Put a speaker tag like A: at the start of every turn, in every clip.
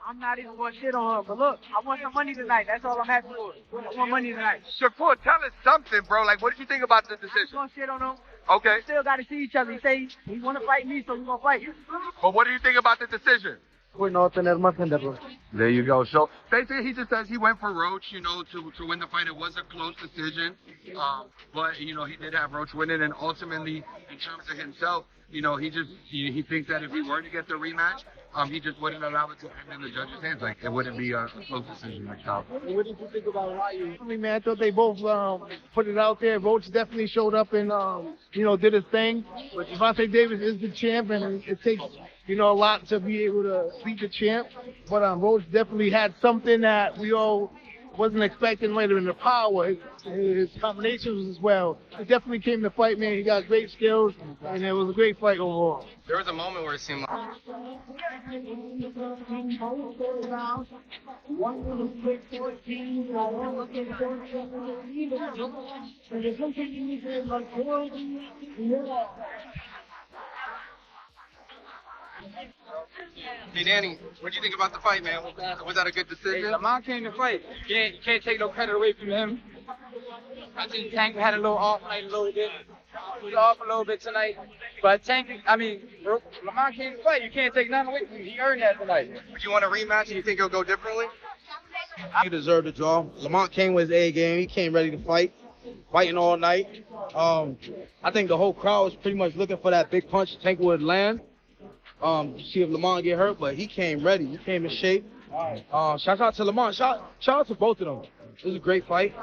A: I'm not even going to shit on her, but look, I want some money tonight. That's all I'm asking for. I want money tonight.
B: Shakur, tell us something, bro. Like, what did you think about the
A: I'm
B: decision?
A: going to shit on him.
B: Okay.
A: We still got to see each other. He say he want to fight me, so we going to fight.
B: But what do you think about the decision?
A: No tener margen de error.
B: There you go. So basically, he just says he went for Roach, you know, to win the fight. It was a close decision, but you know he did have Roach win it, and ultimately, in terms of himself, you know, he thinks that if he were to get the rematch, he just wouldn't allow it to end in the judge's hands. Like it wouldn't be a close decision like that.
A: What did you think about Ryu? I mean, man, I thought they both put it out there. Roach definitely showed up and you know, did his thing. But GervontaDavis is the champ, and it takes, you know, a lot to be able to beat the champ. But Roach definitely had something that we all wasn't expecting later in the power. His combinations as well. He definitely came to fight, man. He got great skills, and it was a great fight overall.
C: There was a moment where it seemed like Hey Danny, what do you think about the fight, man? Was that a good decision?
D: Hey, Lamont came to fight. You can't take no credit away from him. I think Tank had a little off night a little bit. He was off a little bit tonight. But Lamont came to fight. You can't take nothing away from him. He earned that tonight.
C: Would you want a rematch and you think it'll go differently?
E: He deserved the draw. Lamont came with his A game. He came ready to fight, fighting all night. I think the whole crowd was pretty much looking for that big punch Tank would land. To see if Lamont get hurt, but he came ready. He came in shape. Shout out to Lamont. Shout out to both of them. It was a great fight.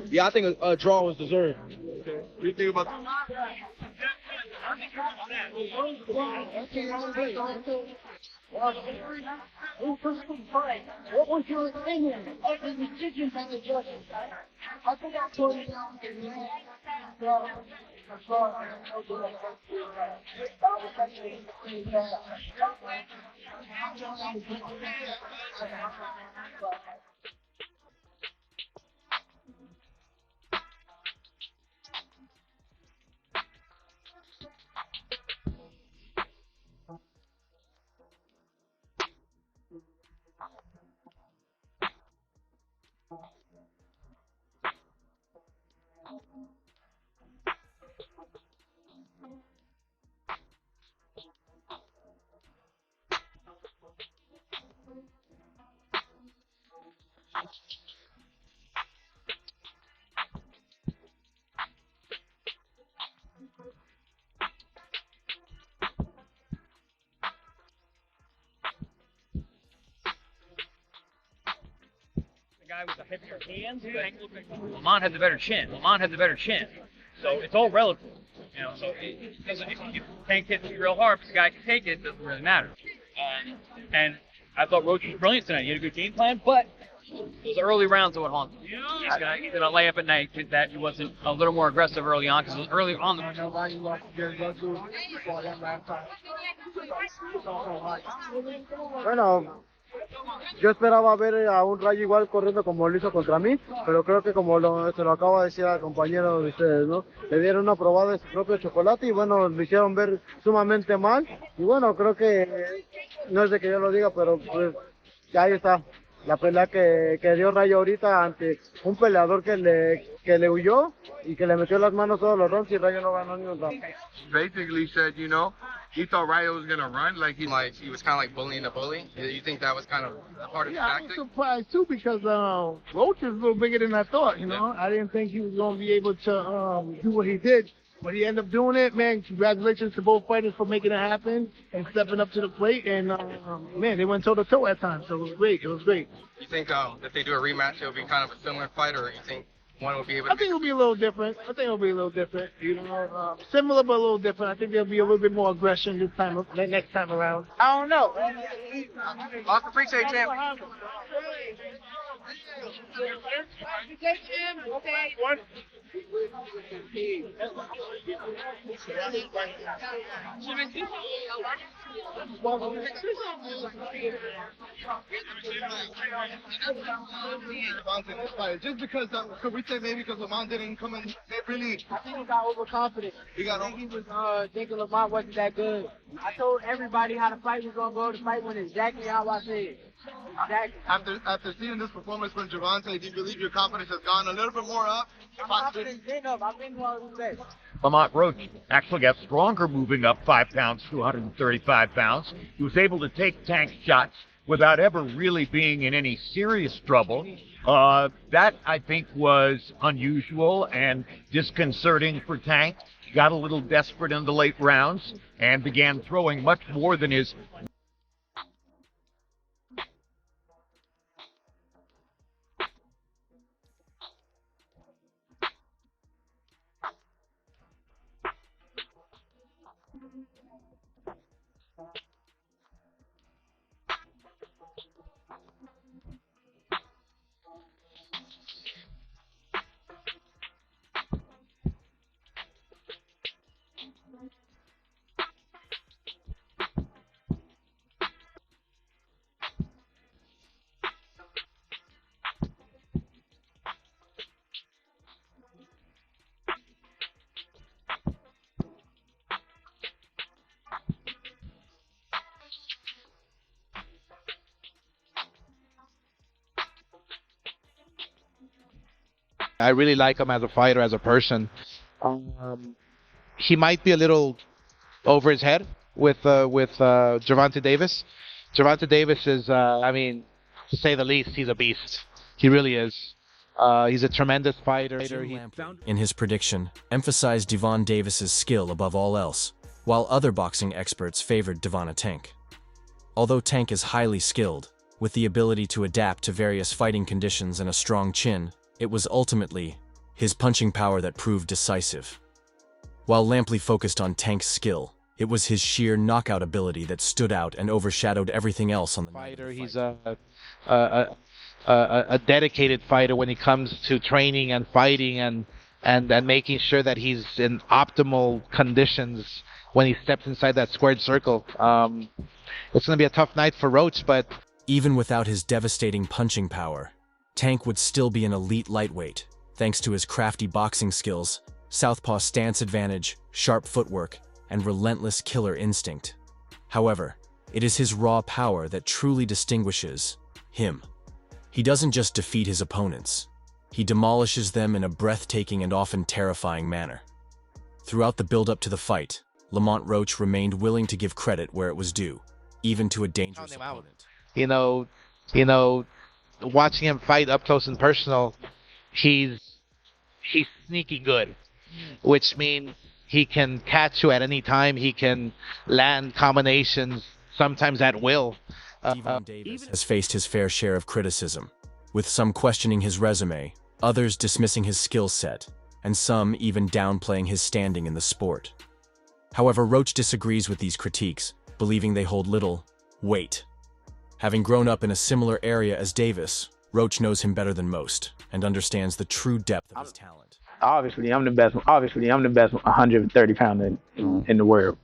E: Yeah, I think a draw was deserved.
B: Okay. What do you think about
F: What was your opinion of the decision by the judges? I think I told you
G: guy with the heavier hands. Lamont had the better chin. So it's all relative. You know, so it doesn't, if Tank hits you real hard, but the guy can take it, it doesn't really matter. And I thought Roach was brilliant tonight. He had a good game plan, but those early rounds are what haunted him. He's gonna lay up at night that he wasn't a little more aggressive early on, because early on
A: Bueno, yo esperaba ver a un Rayo igual corriendo como lo hizo contra mí, pero creo que como se lo acabo de decir al compañero de ustedes, ¿no? Le dieron una probada de su propio chocolate y bueno, lo hicieron ver sumamente mal. Y bueno, creo que no es de que yo lo diga, pero pues ya ahí está. La pelea que dio Rayo ahorita ante un peleador que le huyó y que le metió las manos todos los rounds y Rayo no ganó ni un round.
B: Basically said, you know, he thought Rayo was gonna run, like he
C: was kind of like bullying the bully. You think that was kind of a part of the tactic?
A: I was surprised too because Roach is a little bigger than I thought. You know, I didn't think he was gonna be able to do what he did. But he ended up doing it, man. Congratulations to both fighters for making it happen and stepping up to the plate. And, man, they went toe-to-toe at times, so it was great. It was great.
C: You think if they do a rematch, it'll be kind of a similar fight, or you think one will be able to...
A: I think it'll be a little different. You know, similar but a little different. I think there'll be a little bit more aggression this time, next time around. I don't know.
C: Awesome, appreciate it, champ.
E: Just because, could we say maybe because Lamont didn't come in, they really...
D: I think he got overconfident. I think he was thinking Lamont wasn't that good. I told everybody how the fight was going to go. The fight went exactly how I said. Exactly.
E: After seeing this performance from Gervonta, do you believe your confidence has gone a little bit more up?
D: My confidence been up. I've been one of the best.
H: Lamont Roach actually got stronger moving up 5 pounds to 135 pounds. He was able to take Tank's shots without ever really being in any serious trouble. That, I think, was unusual and disconcerting for Tank. He got a little desperate in the late rounds and began throwing much more than his
I: I really like him as a fighter, as a person. He might be a little over his head with GervontaDavis. GervontaDavis is, I mean, to say the least, he's a beast. He really is. He's a tremendous fighter.
J: In his prediction, emphasized GervontaDavis's skill above all else, while other boxing experts favored Gervonta Tank. Although Tank is highly skilled, with the ability to adapt to various fighting conditions and a strong chin, it was ultimately his punching power that proved decisive. While Lampley focused on Tank's skill, it was his sheer knockout ability that stood out and overshadowed everything else on the
I: fighter. He's a dedicated fighter when it comes to training and fighting and making sure that he's in optimal conditions when he steps inside that squared circle. It's going to be a tough night for Roach, but
J: even without his devastating punching power, Tank would still be an elite lightweight, thanks to his crafty boxing skills, southpaw stance advantage, sharp footwork, and relentless killer instinct. However, it is his raw power that truly distinguishes him. He doesn't just defeat his opponents, he demolishes them in a breathtaking and often terrifying manner. Throughout the build-up to the fight, Lamont Roach remained willing to give credit where it was due, even to a dangerous opponent.
I: You know, watching him fight up close and personal, he's sneaky good, which means he can catch you at any time. He can land combinations, sometimes at will.
J: GervontaDavis has faced his fair share of criticism, with some questioning his resume, others dismissing his skill set, and some even downplaying his standing in the sport. However, Roach disagrees with these critiques, believing they hold little weight. Having grown up in a similar area as Davis, Roach knows him better than most and understands the true depth of his talent.
D: Obviously, I'm the best 130-pounder in the world.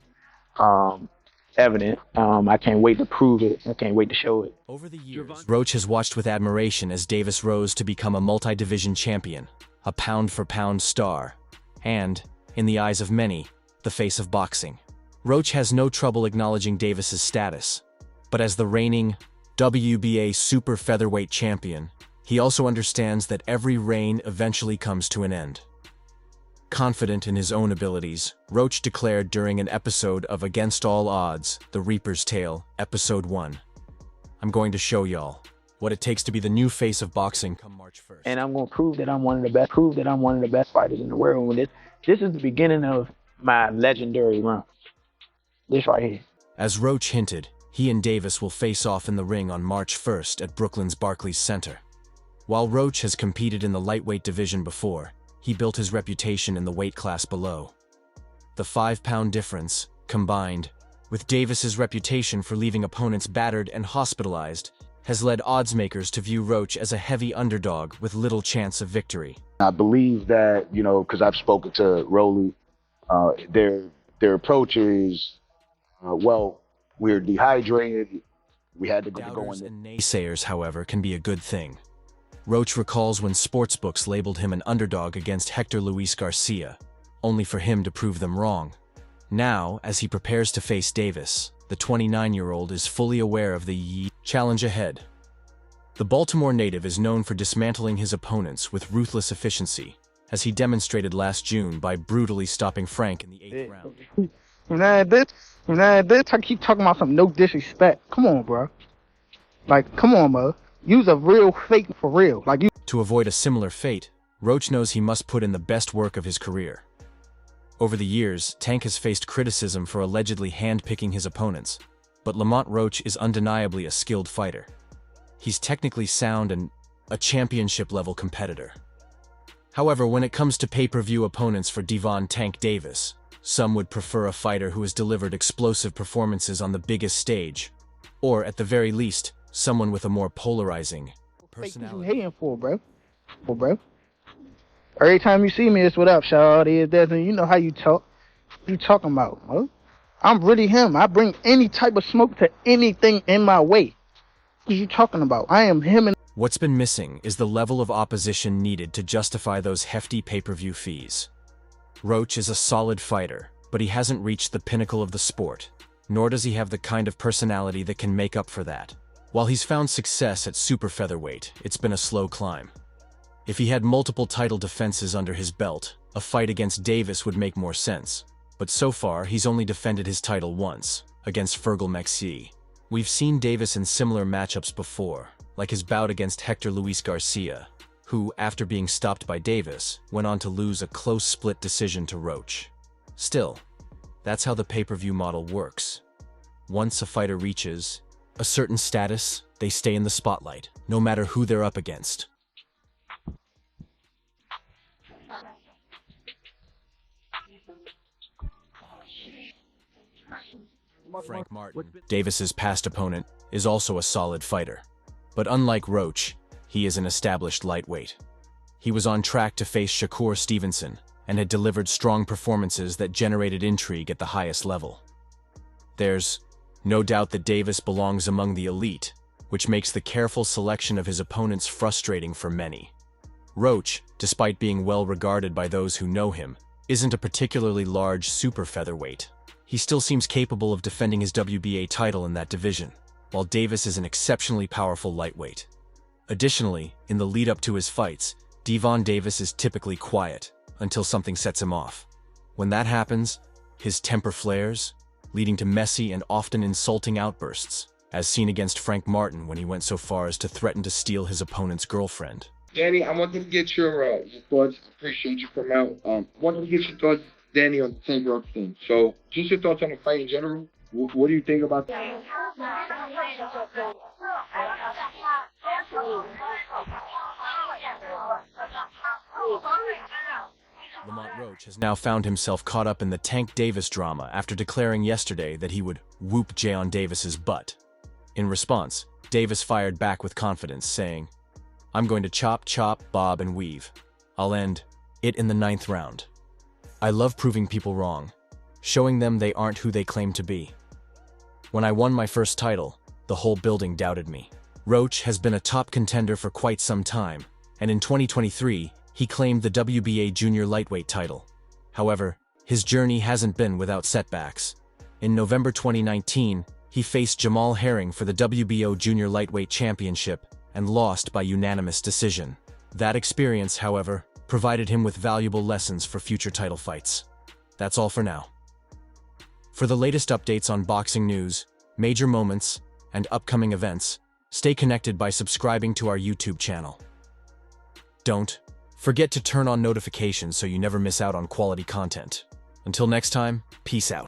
D: Evident. I can't wait to prove it. I can't wait to show it.
J: Over the years, Roach has watched with admiration as Davis rose to become a multi-division champion, a pound-for-pound star, and, in the eyes of many, the face of boxing. Roach has no trouble acknowledging Davis's status, but as the reigning WBA super featherweight champion, he also understands that every reign eventually comes to an end. Confident in his own abilities, Roach declared during an episode of Against All Odds, The Reaper's Tale, Episode 1, "I'm going to show y'all what it takes to be the new face of boxing come March 1st.
D: And I'm going to prove that I'm one of the best fighters in the world. When this is the beginning of my legendary run. This right here."
J: As Roach hinted, he and Davis will face off in the ring on March 1st at Brooklyn's Barclays Center. While Roach has competed in the lightweight division before, he built his reputation in the weight class below. The 5-pound difference, combined with Davis's reputation for leaving opponents battered and hospitalized, has led oddsmakers to view Roach as a heavy underdog with little chance of victory.
K: I believe that, because I've spoken to Rolly, their approach is, well, we were dehydrated. We had to go
J: Doubters
K: in.
J: and naysayers, however, can be a good thing. Roach recalls when sportsbooks labeled him an underdog against Hector Luis Garcia, only for him to prove them wrong. Now, as he prepares to face Davis, the 29-year-old is fully aware of the challenge ahead. The Baltimore native is known for dismantling his opponents with ruthless efficiency, as he demonstrated last June by brutally stopping Frank in the 8th round.
L: I keep talking about some no disrespect. Come on, bro. Like, come on, bro. Use a real fake for real. Like you.
J: To avoid a similar fate, Roach knows he must put in the best work of his career. Over the years, Tank has faced criticism for allegedly hand-picking his opponents, but Lamont Roach is undeniably a skilled fighter. He's technically sound and a championship-level competitor. However, when it comes to pay-per-view opponents for GervontaDavis, some would prefer a fighter who has delivered explosive performances on the biggest stage, or at the very least, someone with a more polarizing personality.
L: What you hating for, bro? Every time you see me, it's what up, shawty. You know how you talk. What you talking about, huh? I'm really him. I bring any type of smoke to anything in my way. What you talking about? I am him. And
J: what's been missing is the level of opposition needed to justify those hefty pay-per-view fees. Roach is a solid fighter, but he hasn't reached the pinnacle of the sport, nor does he have the kind of personality that can make up for that. While he's found success at super featherweight, it's been a slow climb. If he had multiple title defenses under his belt, a fight against Davis would make more sense. But so far, he's only defended his title once, against Fergal Maxey. We've seen Davis in similar matchups before, like his bout against Hector Luis Garcia, who, after being stopped by Davis, went on to lose a close split decision to Roach. Still, that's how the pay-per-view model works. Once a fighter reaches a certain status, they stay in the spotlight, no matter who they're up against. Frank Martin, Davis's past opponent, is also a solid fighter. But unlike Roach, he is an established lightweight. He was on track to face Shakur Stevenson and had delivered strong performances that generated intrigue at the highest level. There's no doubt that Davis belongs among the elite, which makes the careful selection of his opponents frustrating for many. Roach, despite being well regarded by those who know him, isn't a particularly large super featherweight. He still seems capable of defending his WBA title in that division, while Davis is an exceptionally powerful lightweight. Additionally, in the lead-up to his fights, GervontaDavis is typically quiet until something sets him off. When that happens, his temper flares, leading to messy and often insulting outbursts, as seen against Frank Martin when he went so far as to threaten to steal his opponent's girlfriend.
B: Danny, I wanted to get your thoughts. Appreciate you from out. Wanted to get your thoughts, Danny, on the Tank Roach thing. So, just your thoughts on the fight in general. What do you think about that?
J: Lamont Roach has now found himself caught up in the Tank Davis drama after declaring yesterday that he would whoop Davis's butt. In response, Davis fired back with confidence, saying, "I'm going to chop, bob, and weave. I'll end it in the 9th round. I love proving people wrong, showing them they aren't who they claim to be. When I won my first title, the whole building doubted me." Roach has been a top contender for quite some time, and in 2023, he claimed the WBA junior lightweight title. However, his journey hasn't been without setbacks. In November 2019, he faced Jamal Herring for the WBO junior lightweight championship and lost by unanimous decision. That experience, however, provided him with valuable lessons for future title fights. That's all for now. For the latest updates on boxing news, major moments, and upcoming events, stay connected by subscribing to our YouTube channel. Don't forget to turn on notifications so you never miss out on quality content. Until next time, peace out.